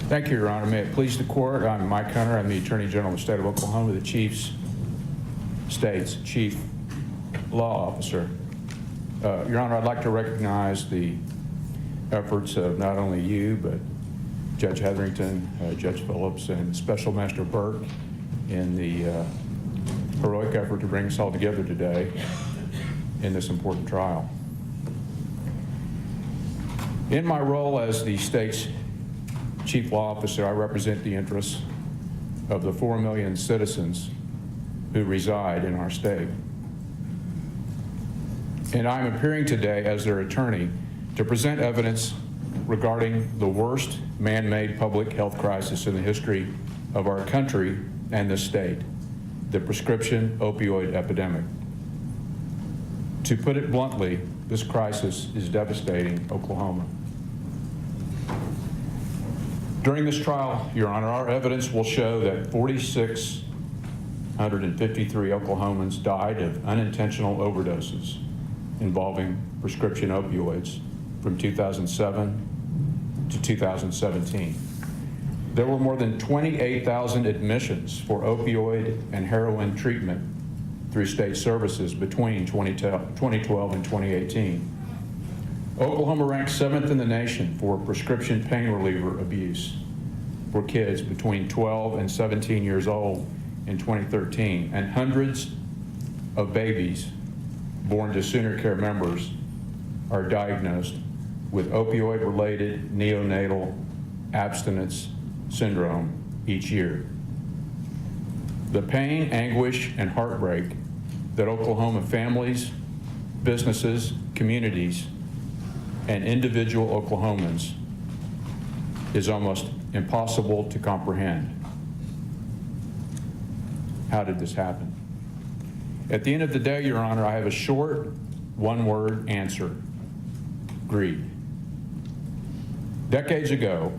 Thank you, Your Honor. May it please the court, I'm Mike Hunter. I'm the Attorney General of the state of Oklahoma, the state's chief law officer. Your Honor, I'd like to recognize the efforts of not only you, but Judge Hetherington, Judge Phillips, and Special Master Burke in the heroic effort to bring us all together today in this important trial. In my role as the state's Chief Law Officer, I represent the interests of the 4 million citizens who reside in our state. And I'm appearing today as their attorney to present evidence regarding the worst man-made public health crisis in the history of our country and the state, the prescription opioid epidemic. To put it bluntly, this crisis is devastating Oklahoma. During this trial, Your Honor, our evidence will show that 4,653 Oklahomans died of unintentional overdoses involving prescription opioids from 2007 to 2017. There were more than 28,000 admissions for opioid and heroin treatment through state services between 2012 and 2018. Oklahoma ranked 7th in the nation for prescription pain reliever abuse for kids between 12 and 17 years old in 2013, and hundreds of babies born to Sooner Care members are diagnosed with opioid-related neonatal abstinence syndrome each year. The pain, anguish, and heartbreak that Oklahoma families, businesses, communities, and individual Oklahomans is almost impossible to comprehend. How did this happen? At the end of the day, Your Honor, I have a short, one-word answer: greed. Decades ago,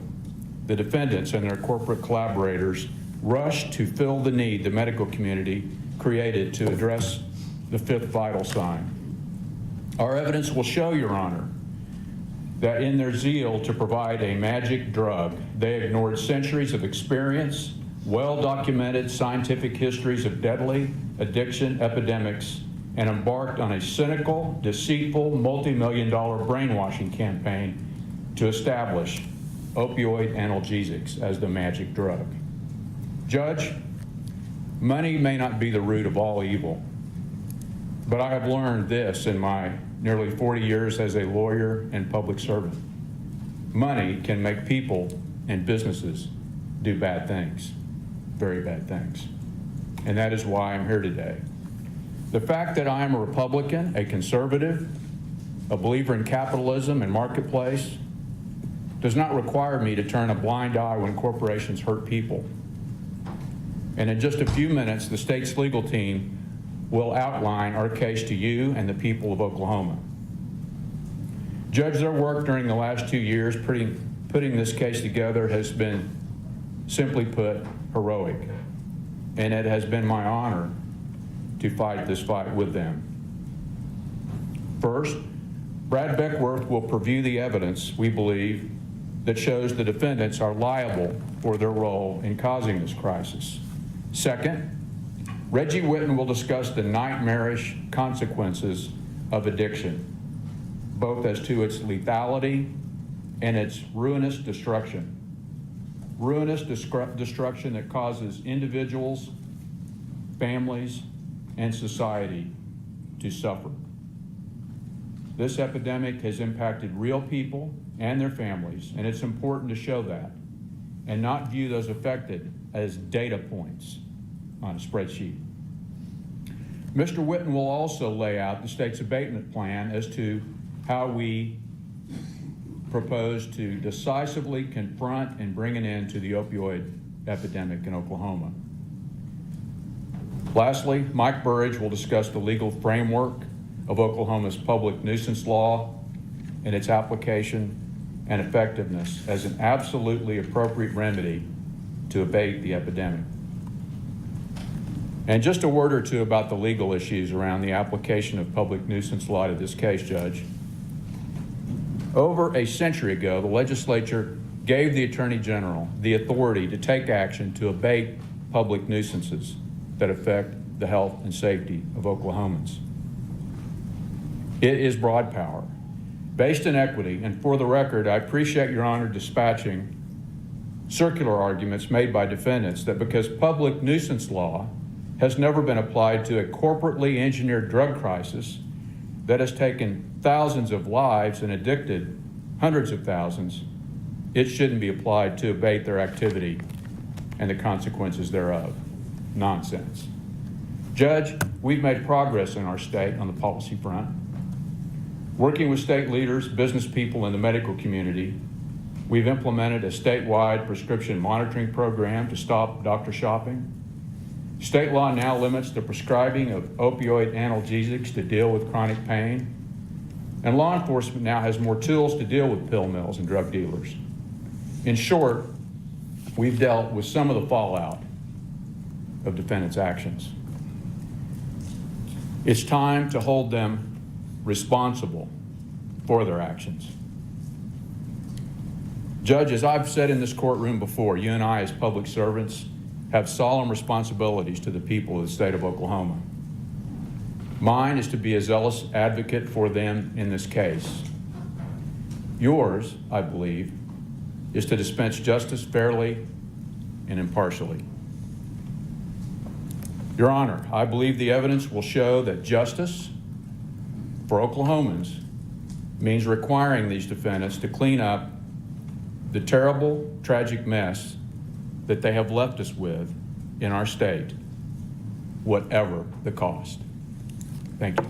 the defendants and their corporate collaborators rushed to fill the need the medical community created to address the fifth vital sign. Our evidence will show, Your Honor, that in their zeal to provide a magic drug, they ignored centuries of experience, well-documented scientific histories of deadly addiction epidemics, and embarked on a cynical, deceitful, multi-million-dollar brainwashing campaign to establish opioid analgesics as the magic drug. Judge, money may not be the root of all evil, but I have learned this in my nearly 40 years as a lawyer and public servant. Money can make people and businesses do bad things, very bad things. And that is why I'm here today. The fact that I am a Republican, a conservative, a believer in capitalism and marketplace does not require me to turn a blind eye when corporations hurt people. And in just a few minutes, the state's legal team will outline our case to you and the people of Oklahoma. Judge, their work during the last 2 years putting this case together has been, simply put, heroic. And it has been my honor to fight this fight with them. First, Brad Beckworth will preview the evidence we believe that shows the defendants are liable for their role in causing this crisis. Second, Reggie Whitten will discuss the nightmarish consequences of addiction, both as to its lethality and its ruinous destruction. Ruinous destruction that causes individuals, families, and society to suffer. This epidemic has impacted real people and their families, and it's important to show that and not view those affected as data points on a spreadsheet. Mr. Whitten will also lay out the state's abatement plan as to how we propose to decisively confront and bring an end to the opioid epidemic in Oklahoma. Lastly, Mike Burridge will discuss the legal framework of Oklahoma's public nuisance law and its application and effectiveness as an absolutely appropriate remedy to abate the epidemic. And just a word or two about the legal issues around the application of public nuisance law to this case, Judge. Over a century ago, the legislature gave the Attorney General the authority to take action to abate public nuisances that affect the health and safety of Oklahomans. It is broad power, based in equity, and for the record, I appreciate Your Honor dispatching circular arguments made by defendants that because public nuisance law has never been applied to a corporately engineered drug crisis that has taken thousands of lives and addicted hundreds of thousands, it shouldn't be applied to abate their activity and the consequences thereof. Nonsense. Judge, we've made progress in our state on the policy front. Working with state leaders, business people, and the medical community, we've implemented a statewide prescription monitoring program to stop doctor shopping. State law now limits the prescribing of opioid analgesics to deal with chronic pain. And law enforcement now has more tools to deal with pill mills and drug dealers. In short, we've dealt with some of the fallout of defendants' actions. It's time to hold them responsible for their actions. Judge, as I've said in this courtroom before, you and I as public servants have solemn responsibilities to the people of the state of Oklahoma. Mine is to be a zealous advocate for them in this case. Yours, I believe, is to dispense justice fairly and impartially. Your Honor, I believe the evidence will show that justice for Oklahomans means requiring these defendants to clean up the terrible, tragic mess that they have left us with in our state, whatever the cost. Thank you.